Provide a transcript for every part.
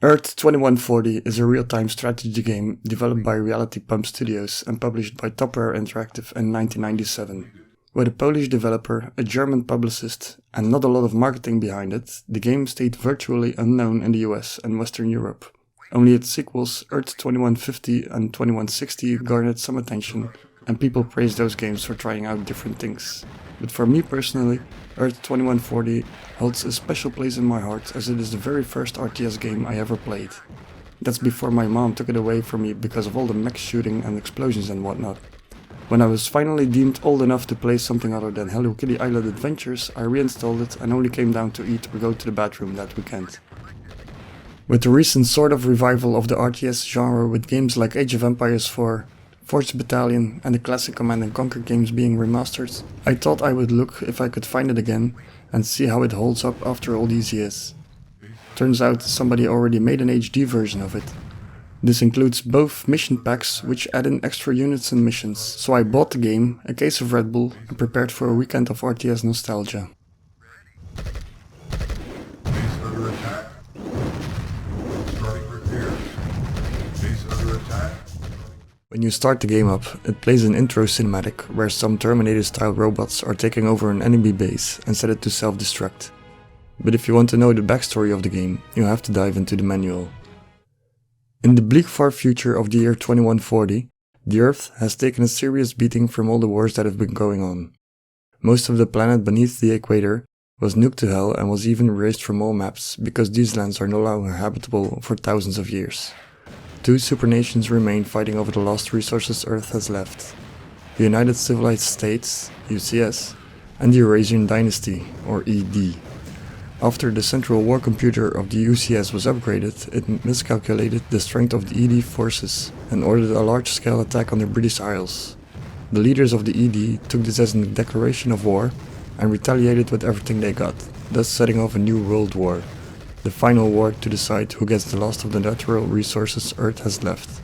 Earth 2140 is a real-time strategy game developed by Reality Pump Studios and published by Topware Interactive in 1997. With a Polish developer, a German publicist, and not a lot of marketing behind it, the game stayed virtually unknown in the US and Western Europe. Only its sequels, Earth 2150 and 2160, garnered some attention, and people praised those games for trying out different things. But for me personally, Earth 2140 holds a special place in my heart as it is the very first RTS game I ever played. That's before my mom took it away from me because of all the mech shooting and explosions and whatnot. When I was finally deemed old enough to play something other than Hello Kitty Island Adventures, I reinstalled it and only came down to eat or go to the bathroom that weekend. With the recent sort of revival of the RTS genre with games like Age of Empires 4, Forged Battalion and the classic Command & Conquer games being remastered, I thought I would look if I could find it again and see how it holds up after all these years. Turns out somebody already made an HD version of it. This includes both mission packs which add in extra units and missions, so I bought the game, a case of Red Bull and prepared for a weekend of RTS nostalgia. Base under attack. Starting repairs. Base under attack. When you start the game up, it plays an intro cinematic where some Terminator-style robots are taking over an enemy base and set it to self-destruct. But if you want to know the backstory of the game, you have to dive into the manual. In the bleak far future of the year 2140, the Earth has taken a serious beating from all the wars that have been going on. Most of the planet beneath the equator was nuked to hell and was even erased from all maps because these lands are no longer habitable for thousands of years. Two supernations remain fighting over the lost resources Earth has left: the United Civilized States, UCS, and the Eurasian Dynasty, or ED. After the central war computer of the UCS was upgraded, it miscalculated the strength of the ED forces and ordered a large-scale attack on the British Isles. The leaders of the ED took this as a declaration of war and retaliated with everything they got, thus setting off a new world war. The final war to decide who gets the last of the natural resources Earth has left.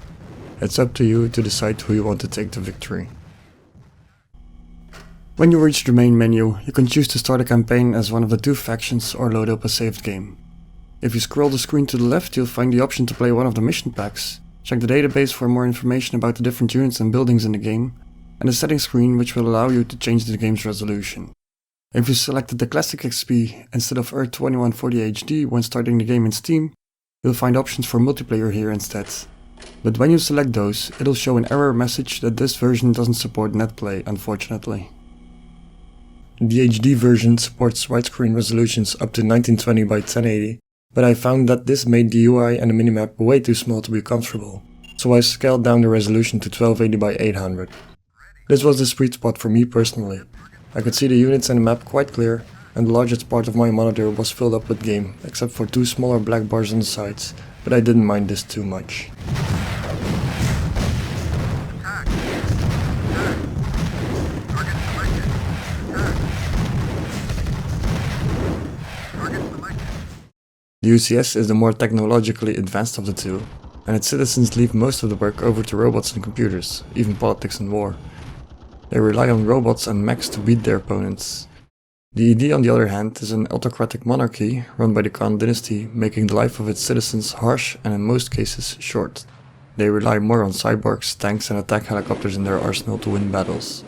It's up to you to decide who you want to take to victory. When you reach the main menu, you can choose to start a campaign as one of the two factions or load up a saved game. If you scroll the screen to the left, you'll find the option to play one of the mission packs. Check the database for more information about the different units and buildings in the game, and the settings screen which will allow you to change the game's resolution. If you selected the Classic XP instead of Earth 2140 HD when starting the game in Steam, you'll find options for multiplayer here instead. But when you select those, it'll show an error message that this version doesn't support netplay, unfortunately. The HD version supports widescreen resolutions up to 1920 by 1080, but I found that this made the UI and the minimap way too small to be comfortable, so I scaled down the resolution to 1280 by 800. This was the sweet spot for me personally. I could see the units and the map quite clear, and the largest part of my monitor was filled up with game, except for two smaller black bars on the sides, but I didn't mind this too much. The UCS is the more technologically advanced of the two, and its citizens leave most of the work over to robots and computers, even politics and war. They rely on robots and mechs to beat their opponents. The ED, on the other hand, is an autocratic monarchy run by the Khan dynasty, making the life of its citizens harsh and in most cases short. They rely more on cyborgs, tanks and attack helicopters in their arsenal to win battles.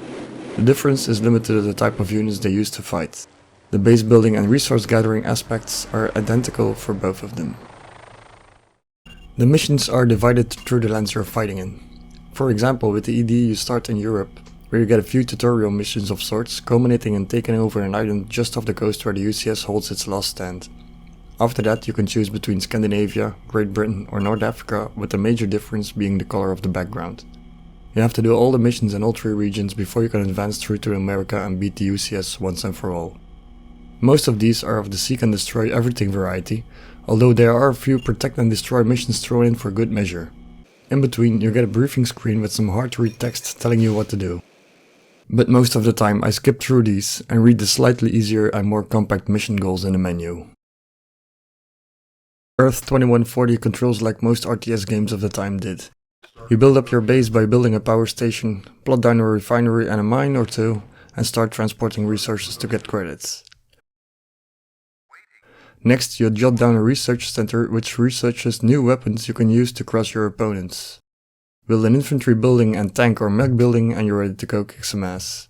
The difference is limited to the type of units they use to fight. The base building and resource gathering aspects are identical for both of them. The missions are divided through the lands you're fighting in. For example, with the ED you start in Europe, where you get a few tutorial missions of sorts, culminating in taking over an island just off the coast where the UCS holds its last stand. After that you can choose between Scandinavia, Great Britain or North Africa, with the major difference being the color of the background. You have to do all the missions in all three regions before you can advance through to America and beat the UCS once and for all. Most of these are of the seek and destroy everything variety, although there are a few protect and destroy missions thrown in for good measure. In between you get a briefing screen with some hard to read text telling you what to do. But most of the time I skip through these and read the slightly easier and more compact mission goals in the menu. Earth 2140 controls like most RTS games of the time did. You build up your base by building a power station, plot down a refinery and a mine or two, and start transporting resources to get credits. Next, you'll jot down a research center which researches new weapons you can use to crush your opponents. Build an infantry building and tank or mech building and you're ready to go kick some ass.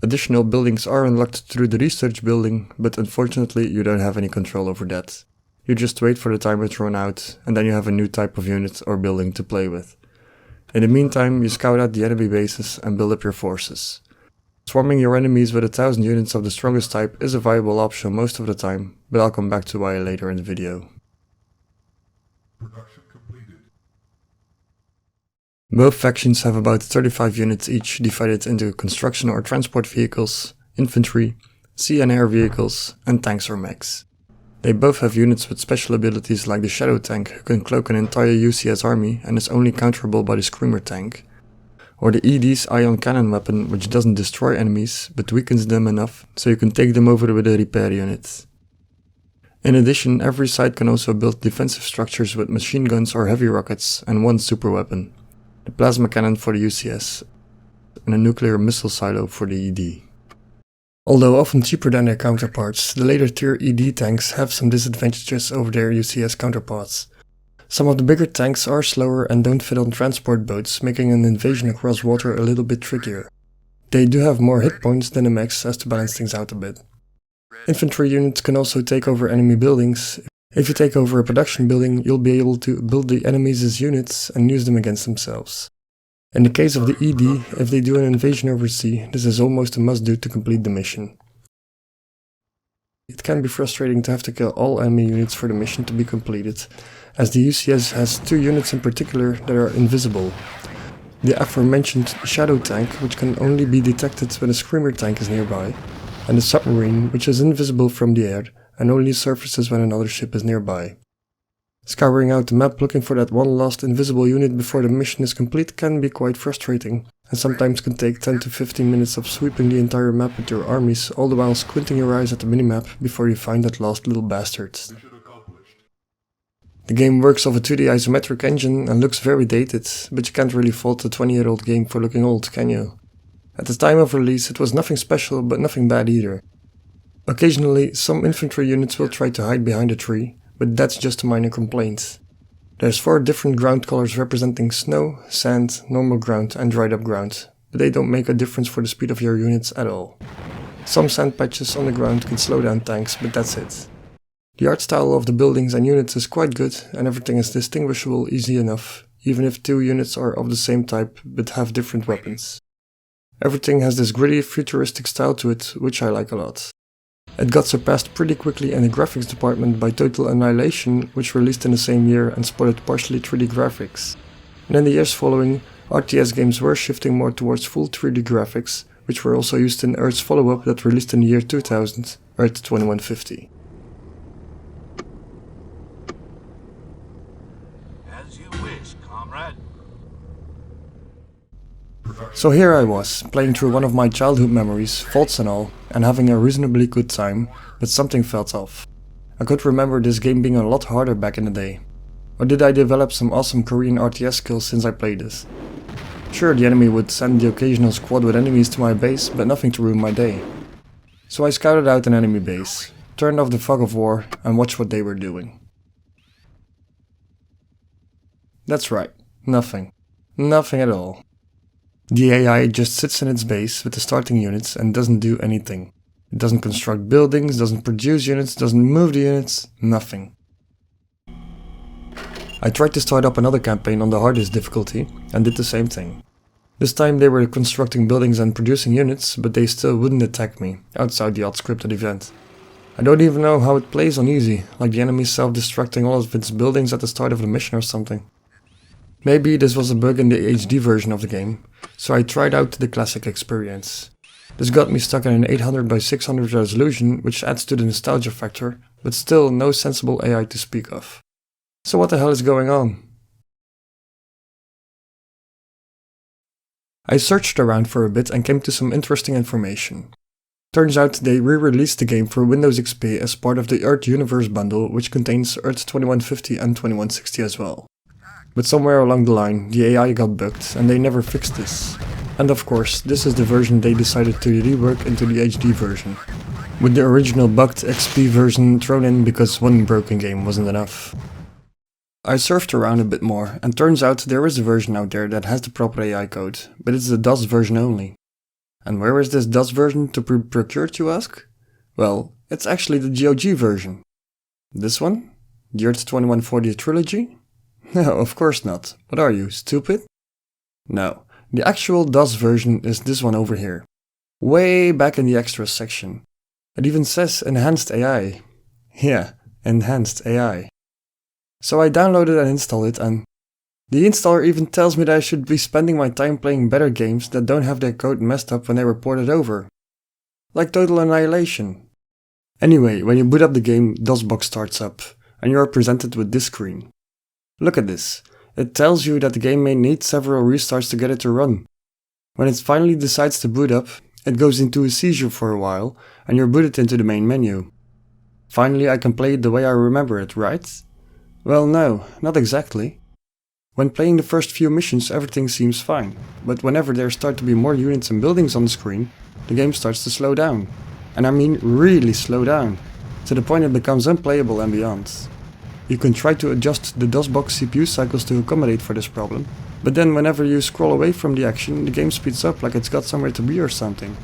Additional buildings are unlocked through the research building, but unfortunately you don't have any control over that. You just wait for the timer to run out, and then you have a new type of unit or building to play with. In the meantime, you scout out the enemy bases and build up your forces. Swarming your enemies with 1000 units of the strongest type is a viable option most of the time, but I'll come back to why later in the video. Production completed. Both factions have about 35 units each divided into construction or transport vehicles, infantry, sea and air vehicles, and tanks or mechs. They both have units with special abilities like the Shadow Tank, who can cloak an entire UCS army and is only counterable by the Screamer Tank, or the ED's Ion Cannon weapon, which doesn't destroy enemies but weakens them enough so you can take them over with a repair unit. In addition, every side can also build defensive structures with machine guns or heavy rockets and one super weapon, the Plasma Cannon for the UCS, and a nuclear missile silo for the ED. Although often cheaper than their counterparts, the later tier ED tanks have some disadvantages over their UCS counterparts. Some of the bigger tanks are slower and don't fit on transport boats, making an invasion across water a little bit trickier. They do have more hit points than the mechs as to balance things out a bit. Infantry units can also take over enemy buildings. If you take over a production building, you'll be able to build the enemies as units and use them against themselves. In the case of the ED, if they do an invasion over sea, this is almost a must-do to complete the mission. It can be frustrating to have to kill all enemy units for the mission to be completed, as the UCS has 2 units in particular that are invisible. The aforementioned Shadow Tank, which can only be detected when a Screamer Tank is nearby, and the Submarine, which is invisible from the air and only surfaces when another ship is nearby. Scouring out the map looking for that one last invisible unit before the mission is complete can be quite frustrating, and sometimes can take 10 to 15 minutes of sweeping the entire map with your armies, all the while squinting your eyes at the minimap before you find that last little bastard. Mission accomplished. The game works off a 2D isometric engine and looks very dated, but you can't really fault a 20-year-old game for looking old, can you? At the time of release it was nothing special, but nothing bad either. Occasionally, some infantry units will try to hide behind a tree, but that's just a minor complaint. There's 4 different ground colors representing snow, sand, normal ground and dried up ground, but they don't make a difference for the speed of your units at all. Some sand patches on the ground can slow down tanks, but that's it. The art style of the buildings and units is quite good, and everything is distinguishable easy enough, even if 2 units are of the same type but have different weapons. Everything has this gritty, futuristic style to it, which I like a lot. It got surpassed pretty quickly in the graphics department by Total Annihilation, which released in the same year and sported partially 3D graphics. And in the years following, RTS games were shifting more towards full 3D graphics, which were also used in Earth's follow-up that released in the year 2000, Earth 2150. As you wish, comrade. So here I was, playing through one of my childhood memories, faults and all, and having a reasonably good time, but something felt off. I could remember this game being a lot harder back in the day. Or did I develop some awesome Korean RTS skills since I played this? Sure, the enemy would send the occasional squad with enemies to my base, but nothing to ruin my day. So I scouted out an enemy base, turned off the fog of war, and watched what they were doing. That's right, nothing. Nothing at all. The AI just sits in its base with the starting units and doesn't do anything. It doesn't construct buildings, doesn't produce units, doesn't move the units, nothing. I tried to start up another campaign on the hardest difficulty and did the same thing. This time they were constructing buildings and producing units, but they still wouldn't attack me, outside the odd scripted event. I don't even know how it plays on easy, like the enemy self-destructing all of its buildings at the start of the mission or something. Maybe this was a bug in the HD version of the game, so I tried out the classic experience. This got me stuck in an 800 by 600 resolution, which adds to the nostalgia factor, but still no sensible AI to speak of. So what the hell is going on? I searched around for a bit and came to some interesting information. Turns out they re-released the game for Windows XP as part of the Earth Universe bundle, which contains Earth 2150 and 2160 as well. But somewhere along the line, the AI got bugged and they never fixed this. And of course, this is the version they decided to rework into the HD version. with the original bugged XP version thrown in because one broken game wasn't enough. I surfed around a bit more, and turns out there is a version out there that has the proper AI code, but it's the DOS version only. And where is this DOS version to be procured, you ask? Well, it's actually the GOG version. This one? The Earth 2140 trilogy? No, of course not. What are you, stupid? No, the actual DOS version is this one over here. Way back in the extras section. It even says Enhanced AI. Yeah, Enhanced AI. So I downloaded and installed it, and the installer even tells me that I should be spending my time playing better games that don't have their code messed up when they were ported over. Like Total Annihilation. Anyway, when you boot up the game, DOSBox starts up, and you are presented with this screen. Look at this. It tells you that the game may need several restarts to get it to run. When it finally decides to boot up, it goes into a seizure for a while, and you're booted into the main menu. Finally, I can play it the way I remember it, right? Well, no, not exactly. When playing the first few missions, everything seems fine, but whenever there start to be more units and buildings on the screen, the game starts to slow down. And I mean really slow down, to the point it becomes unplayable and beyond. You can try to adjust the DOSBox CPU cycles to accommodate for this problem, but then whenever you scroll away from the action, the game speeds up like it's got somewhere to be or something.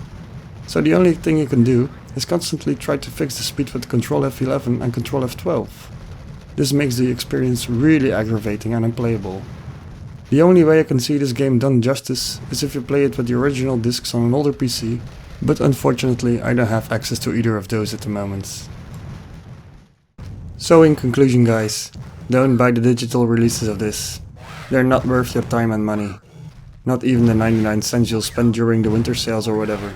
So the only thing you can do is constantly try to fix the speed with Ctrl F11 and Ctrl F12. This makes the experience really aggravating and unplayable. The only way I can see this game done justice is if you play it with the original discs on an older PC, but unfortunately I don't have access to either of those at the moment. So in conclusion guys, don't buy the digital releases of this. They're not worth your time and money. Not even the 99 cents you'll spend during the winter sales or whatever.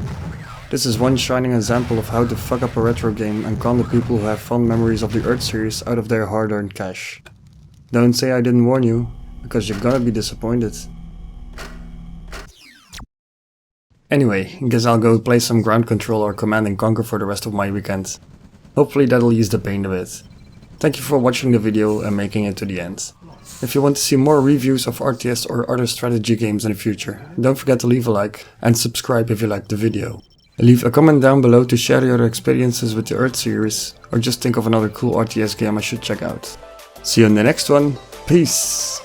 This is one shining example of how to fuck up a retro game and con the people who have fond memories of the Earth series out of their hard-earned cash. Don't say I didn't warn you, because you're gonna be disappointed. Anyway, guess I'll go play some Ground Control or Command & Conquer for the rest of my weekend. Hopefully that'll ease the pain a bit. Thank you for watching the video and making it to the end. If you want to see more reviews of RTS or other strategy games in the future, don't forget to leave a like and subscribe if you liked the video. Leave a comment down below to share your experiences with the Earth series, or just think of another cool RTS game I should check out. See you in the next one, peace!